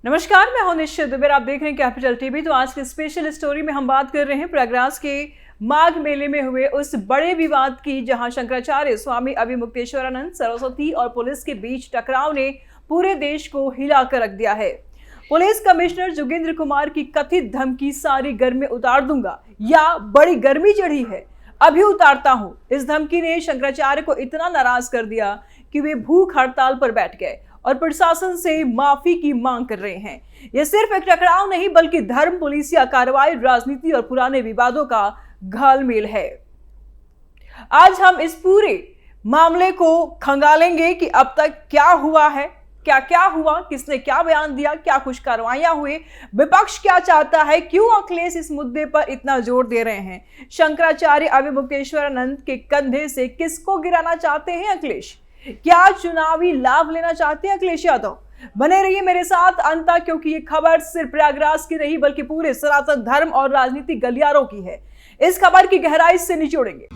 नमस्कार, मैं हूं निश्चित दुबे। आप देख रहे हैं कैपिटल टीवी। तो आज की स्पेशल स्टोरी में हम बात कर रहे हैं प्रयागराज के माघ मेले में हुए उस बड़े विवाद की, जहां शंकराचार्य स्वामी अभिमुक्तेश्वरानंद सरस्वती और पुलिस के बीच टकराव ने पूरे देश को हिला कर रख दिया है। पुलिस कमिश्नर जोगेंद्र कुमार की कथित धमकी, सारी गर्मी उतार दूंगा या बड़ी गर्मी चढ़ी है अभी उतारता हूं, इस धमकी ने शंकराचार्य को इतना नाराज कर दिया कि वे भूख हड़ताल पर बैठ गए और प्रशासन से माफी की मांग कर रहे हैं। यह सिर्फ एक टकराव नहीं बल्कि धर्म, पुलिस या कार्रवाई, राजनीति और पुराने विवादों का घालमेल है। आज हम इस पूरे मामले को खंगालेंगे कि अब तक क्या हुआ है, क्या क्या हुआ, किसने क्या बयान दिया, क्या कुछ कार्रवाइयां हुई, विपक्ष क्या चाहता है, क्यों अखिलेश इस मुद्दे पर इतना जोर दे रहे हैं, शंकराचार्य अभिमुक्तेश्वरानंद के कंधे से किसको गिराना चाहते हैं अखिलेश, क्या चुनावी लाभ लेना चाहते हैं अखिलेश यादव। बने रहिए मेरे साथ अंत तक, क्योंकि ये खबर सिर्फ प्रयागराज की नहीं बल्कि पूरे सनातन धर्म और राजनीतिक गलियारों की है। इस खबर की गहराई से निचोड़ेंगे।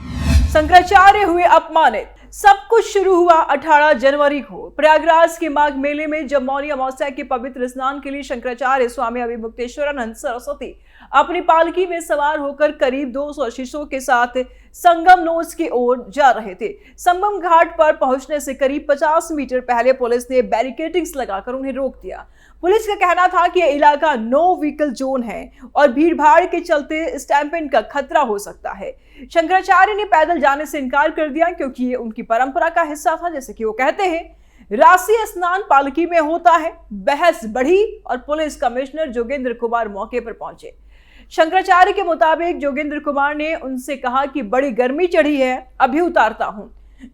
शंकराचार्य हुए अपमानित। सब कुछ शुरू हुआ 18 जनवरी को प्रयागराज के माघ मेले में, जब मौनी अमावस्या के पवित्र स्नान के लिए शंकराचार्य स्वामी अभिमुक्तेश्वरानंद सरस्वती अपनी पालकी में सवार होकर करीब 200 शिष्यों के साथ संगम नोच की ओर जा रहे थे। संगम घाट पर पहुंचने से करीब 50 मीटर पहले पुलिस ने बैरिकेडिंग्स लगाकर उन्हें रोक दिया। पुलिस का कहना था कि यह इलाका नो व्हीकल जोन है और भीड़भाड़ के चलते स्टैंपिंग का खतरा हो सकता है। शंकराचार्य ने पैदल जाने से इनकार कर दिया, क्योंकि ये उनकी परंपरा का हिस्सा था। जैसे कि वो कहते हैं, राशि स्नान पालकी में होता है। बहस बढ़ी और पुलिस कमिश्नर जोगेंद्र कुमार मौके पर पहुंचे। शंकराचार्य के मुताबिक जोगेंद्र कुमार ने उनसे कहा कि बड़ी गर्मी चढ़ी है, अभी उतारता हूं,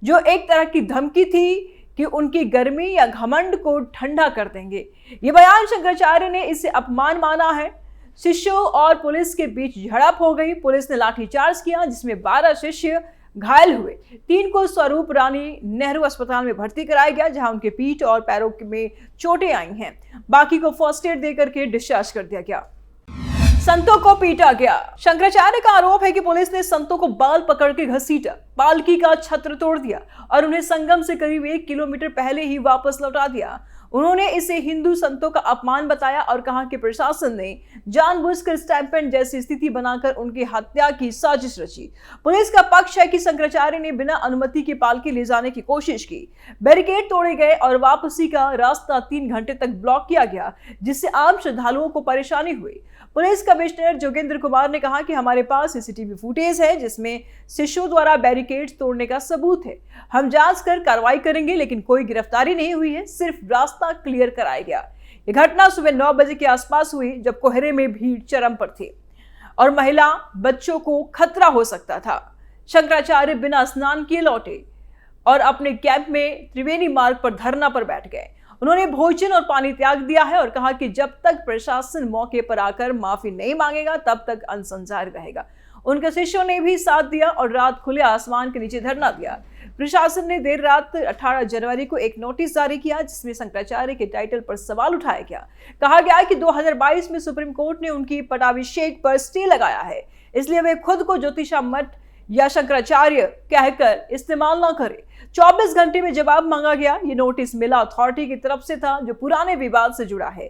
जो एक तरह की धमकी थी कि उनकी गर्मी या घमंड को ठंडा कर देंगे। ये बयान शंकराचार्य ने इसे अपमान माना है। शिष्यों और पुलिस के बीच झड़प हो गई। पुलिस ने लाठीचार्ज किया, जिसमें 12 शिष्य घायल हुए। 3 को स्वरूप रानी नेहरू अस्पताल में भर्ती कराया गया, जहां उनके पीठ और पैरों में चोटें आई हैं। बाकी को फर्स्ट एड देकर के डिस्चार्ज कर दिया गया। संतों को पीटा गया। शंकराचार्य का आरोप है कि पुलिस ने संतों को बाल पकड़ के घसीटा, पालकी का छत्र तोड़ दिया और उन्हें संगम से करीब 1 किलोमीटर पहले ही वापस लौटा दिया। उन्होंने इसे हिंदू संतों का अपमान बताया और कहा कि प्रशासन ने जानबूझकर स्टैंपिंग जैसी स्थिति बनाकर उनकी हत्या की साजिश रची। पुलिस का पक्ष है कि शंकराचार्य ने बिना अनुमति की पालकी ले जाने की कोशिश की। बैरिकेड तोड़े गए और वापसी का रास्ता 3 घंटे तक ब्लॉक किया गया, जिससे आम श्रद्धालुओं को परेशानी हुई। पुलिस कमिश्नर जोगेंद्र कुमार ने कहा कि हमारे पास सीसीटीवी फुटेज है, जिसमें शिष्यों द्वारा बैरिकेड तोड़ने का सबूत है। हम जांच कर कार्रवाई करेंगे, लेकिन कोई गिरफ्तारी नहीं हुई है, सिर्फ रास्ता क्लियर कराया गया। यह घटना सुबह 9 बजे के आसपास हुई, जब कोहरे में भीड़ चरम पर थी और महिला बच्चों को खतरा हो सकता था। शंकराचार्य बिना स्नान किए लौटे और अपने कैंप में त्रिवेणी मार्ग पर धरना पर बैठ गए। उन्होंने भोजन और पानी त्याग दिया है और कहा कि जब तक प्रशासन मौके पर आकर माफी नहीं मांगेगा, तब तक अनशन जारी रहेगा। उनके शिष्यों ने भी साथ दिया और रात खुले आसमान के नीचे धरना दिया। प्रशासन ने देर रात 18 जनवरी को एक नोटिस जारी किया, जिसमें शंकराचार्य के टाइटल पर सवाल उठाया गया। कहा गया कि 2022 में सुप्रीम कोर्ट ने उनकी पटाभिषेक पर स्टे लगाया है, इसलिए वे खुद को ज्योतिषा मठ या शंकराचार्य कहकर इस्तेमाल न करे। 24 घंटे में जवाब मांगा गया। ये नोटिस मिला अथॉरिटी की तरफ से था, जो पुराने विवाद से जुड़ा है,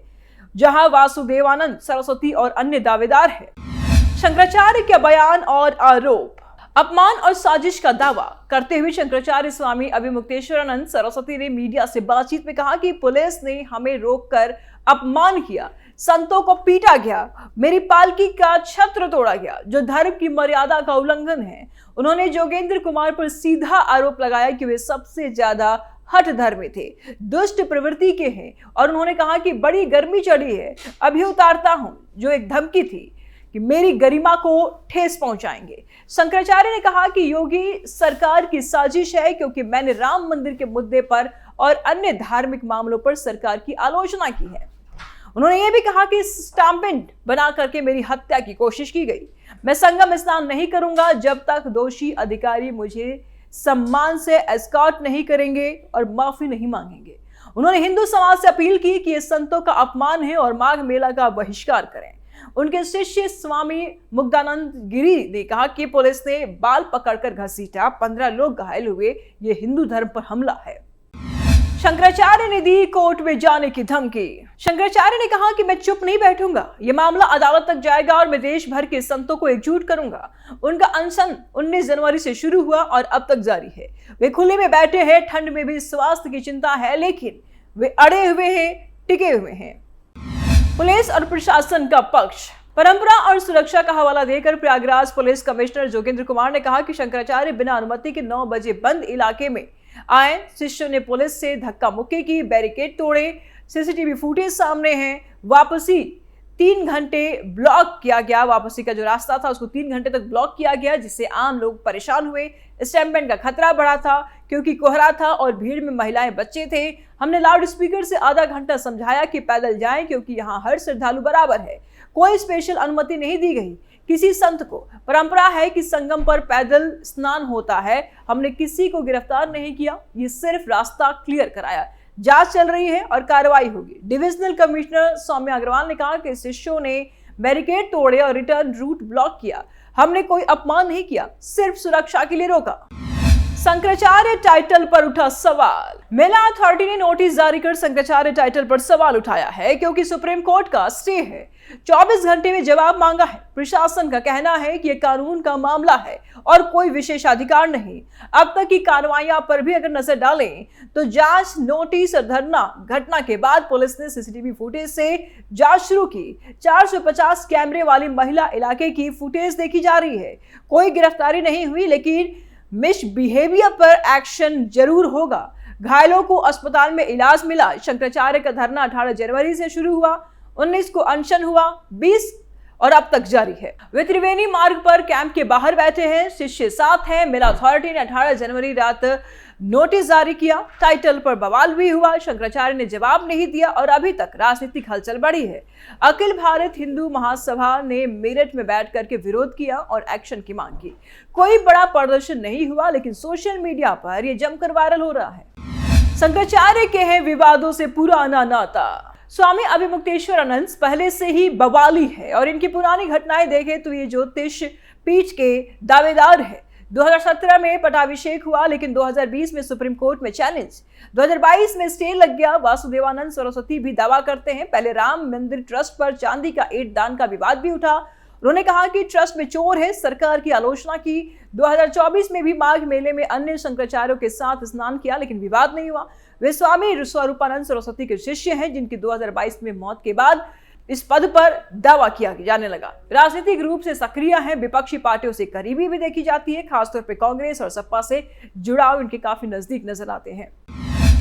जहां वासुदेवानंद सरस्वती और अन्य दावेदार है। शंकराचार्य के बयान और आरोप। अपमान और साजिश का दावा करते हुए शंकराचार्य स्वामी अभिमुक्तेश्वरानंद सरस्वती ने मीडिया से बातचीत में कहा कि पुलिस ने हमें रोककर अपमान किया, संतों को पीटा गया, मेरी पालकी का छत्र तोड़ा गया, जो धर्म की मर्यादा का उल्लंघन है। उन्होंने जोगेंद्र कुमार पर सीधा आरोप लगाया कि वे सबसे ज्यादा हठ धर्मी थे, दुष्ट प्रवृत्ति के हैं, और उन्होंने कहा कि बड़ी गर्मी चढ़ी है, अभी उतारता हूं, जो एक धमकी थी कि मेरी गरिमा को ठेस पहुंचाएंगे। शंकराचार्य ने कहा कि योगी सरकार की साजिश है, क्योंकि मैंने राम मंदिर के मुद्दे पर और अन्य धार्मिक मामलों पर सरकार की आलोचना की है। उन्होंने ये भी कहा कि स्टैंपिंग बना करके मेरी हत्या की कोशिश की गई। मैं संगम स्नान नहीं करूंगा जब तक दोषी अधिकारी मुझे सम्मान से एस्कॉर्ट नहीं करेंगे और माफी नहीं मांगेंगे। उन्होंने हिंदू समाज से अपील की कि ये संतों का अपमान है और माघ मेला का बहिष्कार करें। उनके शिष्य स्वामी मुक्तानंद गिरी ने कहा कि पुलिस ने बाल पकड़कर घसीटा, 15 लोग घायल हुए, ये हिंदू धर्म पर हमला है। शंकराचार्य ने दी कोर्ट में जाने की धमकी। शंकराचार्य ने कहा कि मैं चुप नहीं बैठूंगा, यह मामला अदालत तक जाएगा और मैं देश भर के संतों को एकजुट करूंगा। उनका अनशन 19 जनवरी से शुरू हुआ और अब तक जारी है। वे खुले में बैठे हैं, ठंड में भी स्वास्थ्य की चिंता है, लेकिन वे अड़े हुए हैं, टिके हुए हैं। पुलिस और प्रशासन का पक्ष। परंपरा और सुरक्षा का हवाला देकर प्रयागराज पुलिस कमिश्नर जोगेंद्र कुमार ने कहा कि शंकराचार्य बिना अनुमति के 9 बजे बंद इलाके में आए। शिष्यों ने पुलिस से धक्का मुक्की की, बैरिकेड तोड़े, सीसीटीवी फुटेज सामने है। वापसी 3 घंटे ब्लॉक किया गया। वापसी का जो रास्ता था उसको 3 घंटे तक ब्लॉक किया गया, जिससे आम लोग परेशान हुए। स्टैम्पमेंट का खतरा बढ़ा था क्योंकि कोहरा था और भीड़ में महिलाएं, बच्चे थे। हमने लाउड स्पीकर से आधा घंटा समझाया कि पैदल जाएं क्योंकि यहाँ हर श्रद्धालु बराबर है। कोई स्पेशल अनुमति नहीं दी गई किसी संत को। परंपरा है कि संगम पर पैदल स्नान होता है। हमने किसी को गिरफ्तार नहीं किया, ये सिर्फ रास्ता क्लियर कराया। जांच चल रही है और कार्रवाई होगी। डिविजनल कमिश्नर सौम्या अग्रवाल ने कहा कि शिष्यों ने बैरिकेड तोड़े और रिटर्न रूट ब्लॉक किया। हमने कोई अपमान नहीं किया, सिर्फ सुरक्षा के लिए रोका। शंकराचार्य टाइटल पर उठा सवाल। मेला अथॉरिटी ने नोटिस जारी कर शंकराचार्य टाइटल पर सवाल उठाया है क्योंकि सुप्रीम कोर्ट का स्टे है। 24 घंटे में जवाब मांगा है। प्रशासन का कहना है कि यह कानून का मामला है और कोई विशेषाधिकार नहीं। अब तक की कार्रवाइयां पर भी अगर नजर डालें तो जांच, नोटिस और धरना घटना के बाद पुलिस ने सीसीटीवी फुटेज से जांच शुरू की। 450 कैमरे वाली महिला इलाके की फुटेज देखी जा रही है। कोई गिरफ्तारी नहीं हुई, लेकिन मिसबिहेवियर पर एक्शन जरूर होगा। घायलों को अस्पताल में इलाज मिला। शंकराचार्य का धरना 18 जनवरी से शुरू हुआ, 19 को अनशन हुआ, 20 और अब तक जारी है। वे त्रिवेणी मार्ग पर कैंप के बाहर बैठे हैं, शिष्य साथ हैं। मेला अथॉरिटी ने 18 जनवरी रात नोटिस जारी किया। टाइटल पर बवाल भी हुआ। शंकराचार्य ने जवाब नहीं दिया और अभी तक राजनीतिक हलचल बढ़ी है। अखिल भारत हिंदू महासभा ने मेरठ में बैठ करके विरोध किया और एक्शन की मांग की। कोई बड़ा प्रदर्शन नहीं हुआ, लेकिन सोशल मीडिया पर यह जमकर वायरल हो रहा है। शंकराचार्य के हैं विवादों से पुराना नाता। स्वामी अभिमुक्तेश्वरानंद पहले से ही बवाली है और इनकी पुरानी घटनाएं देखें तो ये ज्योतिष पीठ के दावेदार है। 2017 में पटाभिषेक हुआ, लेकिन 2020 में सुप्रीम कोर्ट में चैलेंज। 2022 में स्टे लग गया। वासुदेवानंद सरस्वती भी दावा करते हैं। पहले राम मंदिर ट्रस्ट पर चांदी का ईंट दान का विवाद भी उठा। उन्होंने कहा कि ट्रस्ट में चोर है, सरकार की आलोचना की। 2024 में भी माघ मेले में अन्य शंकराचार्यों के साथ स्नान किया, लेकिन विवाद नहीं हुआ। वे स्वामी स्वरूपानंद सरस्वती के शिष्य हैं, जिनकी 2022 में मौत के बाद इस पद पर दावा किया जाने लगा। राजनीतिक रूप से सक्रिय हैं, विपक्षी पार्टियों से करीबी भी देखी जाती है। खासतौर पर कांग्रेस और सपा से जुड़ाव इनके काफी नजदीक नजर आते हैं।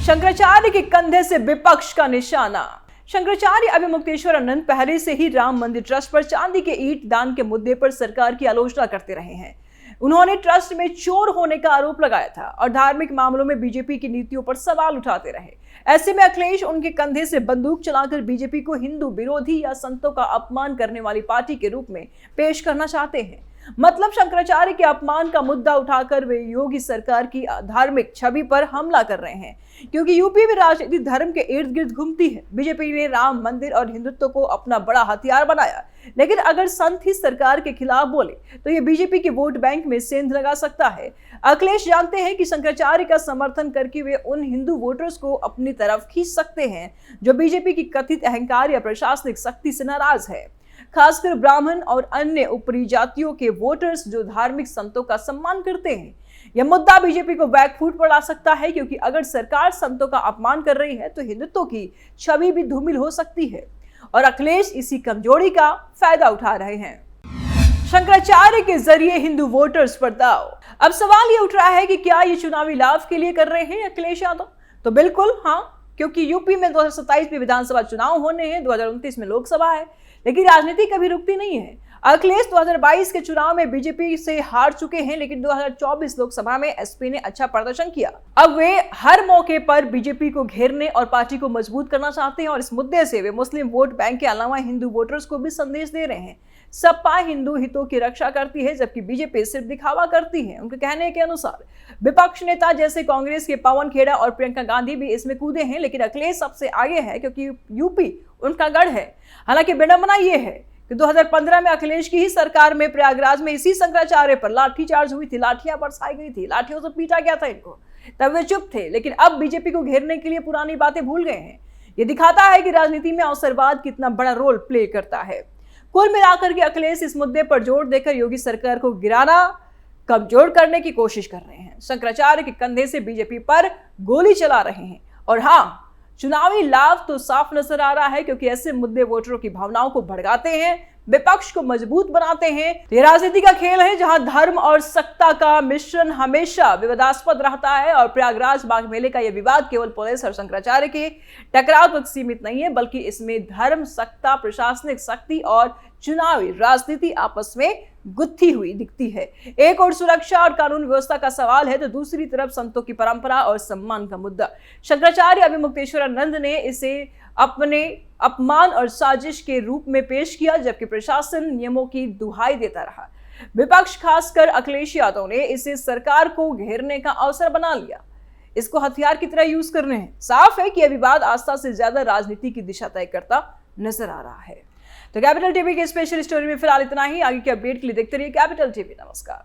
शंकराचार्य के कंधे से विपक्ष का निशाना। शंकराचार्य अभिमुक्तेश्वरानंद पहले से ही राम मंदिर ट्रस्ट पर चांदी के ईंट दान के मुद्दे पर सरकार की आलोचना करते रहे हैं। उन्होंने ट्रस्ट में चोर होने का आरोप लगाया था और धार्मिक मामलों में बीजेपी की नीतियों पर सवाल उठाते रहे। ऐसे में अखिलेश उनके कंधे से बंदूक चलाकर बीजेपी को हिंदू विरोधी या संतों का अपमान करने वाली पार्टी के रूप में पेश करना चाहते हैं। मतलब शंकराचार्य के अपमान का मुद्दा उठाकर वे योगी सरकार की धार्मिक छवि पर हमला कर रहे हैं, क्योंकि यूपी में राजनीति धर्म के इर्द गिर्द घूमती है। बीजेपी ने राम मंदिर और हिंदुत्व को अपना बड़ा हथियार बनाया, लेकिन अगर संत ही सरकार के खिलाफ बोले तो ये बीजेपी के वोट बैंक में सेंध लगा सकता है। अखिलेश जानते हैं कि शंकराचार्य का समर्थन करके वे उन हिंदू वोटर्स को अपनी तरफ खींच सकते हैं जो बीजेपी की कथित अहंकार या प्रशासनिक शक्ति से नाराज है। खासकर ब्राह्मण और अन्य ऊपरी जातियों के वोटर्स जो धार्मिक संतों का सम्मान करते हैं। यह मुद्दा बीजेपी को बैकफुट पर ला सकता है, क्योंकि अगर सरकार संतों का अपमान कर रही है तो हिंदुत्व की छवि भी धूमिल हो सकती है और अखिलेश इसी कमजोरी का फायदा उठा रहे हैं। शंकराचार्य के जरिए हिंदू वोटर्स पर दाव। अब सवाल ये उठ रहा है कि क्या ये चुनावी लाभ के लिए कर रहे हैं अखिलेश यादव? तो बिल्कुल हाँ, क्योंकि यूपी में 2027 में विधानसभा चुनाव होने हैं, 2029 में लोकसभा है, लेकिन राजनीति कभी रुकती नहीं है। अखिलेश 2022 के चुनाव में बीजेपी से हार चुके हैं, लेकिन 2024 लोकसभा में एसपी ने अच्छा प्रदर्शन किया। अब वे हर मौके पर बीजेपी को घेरने और पार्टी को मजबूत करना चाहते हैं और इस मुद्दे से वे मुस्लिम वोट बैंक के अलावा हिंदू वोटर्स को भी संदेश दे रहे हैं। सपा हिंदू हितों की रक्षा करती है, जबकि बीजेपी सिर्फ दिखावा करती है। उनके कहने के अनुसार विपक्ष नेता जैसे कांग्रेस के पवन खेड़ा और प्रियंका गांधी भी इसमें कूदे हैं, लेकिन अखिलेश सबसे आगे है क्योंकि यूपी उनका गढ़ है। हालांकि विडंबना यह है कि 2015 में अखिलेश की ही सरकार में प्रयागराज में इसी शंकराचार्य पर लाठीचार्ज हुई थी, लाठियां बरसाई गई थी, लाठियों से पीटा गया था इनको। तब वे चुप थे, लेकिन अब बीजेपी को घेरने के लिए पुरानी बातें भूल गए हैं। ये दिखाता है कि राजनीति में अवसरवाद कितना बड़ा रोल प्ले करता है। कुल मिलाकर के अखिलेश इस मुद्दे पर जोर देकर योगी सरकार को गिराना, कमजोर करने की कोशिश कर रहे हैं। शंकराचार्य के कंधे से बीजेपी पर गोली चला रहे हैं। और हाँ, चुनावी लाभ तो साफ नजर आ रहा है, क्योंकि ऐसे मुद्दे वोटरों की भावनाओं को भड़काते हैं, विपक्ष को मजबूत बनाते हैं। ये राजनीति का खेल है जहां धर्म और सत्ता का मिश्रण हमेशा विवादास्पद रहता है। और प्रयागराज माघ मेले का यह विवाद केवल पुलिस और शंकराचार्य के टकराव तक सीमित नहीं है, बल्कि इसमें धर्म, सत्ता, प्रशासनिक शक्ति और चुनावी राजनीति आपस में गुत्थी हुई दिखती है। एक और सुरक्षा और कानून व्यवस्था का सवाल है, तो दूसरी तरफ संतों की परंपरा और सम्मान का मुद्दा। शंकराचार्य अभिमुक्तेश्वरानंद ने इसे अपने अपमान और साजिश के रूप में पेश किया, जबकि प्रशासन नियमों की दुहाई देता रहा। विपक्ष, खासकर अखिलेश यादव ने इसे सरकार को घेरने का अवसर बना लिया, इसको हथियार की तरह यूज कर रहे हैं। साफ है कि यह विवाद आस्था से ज्यादा राजनीति की दिशा तय करता नजर आ रहा है। तो कैपिटल टीवी के स्पेशल स्टोरी में फिलहाल इतना ही। आगे की अपडेट के लिए देखते रहिए कैपिटल टीवी। नमस्कार।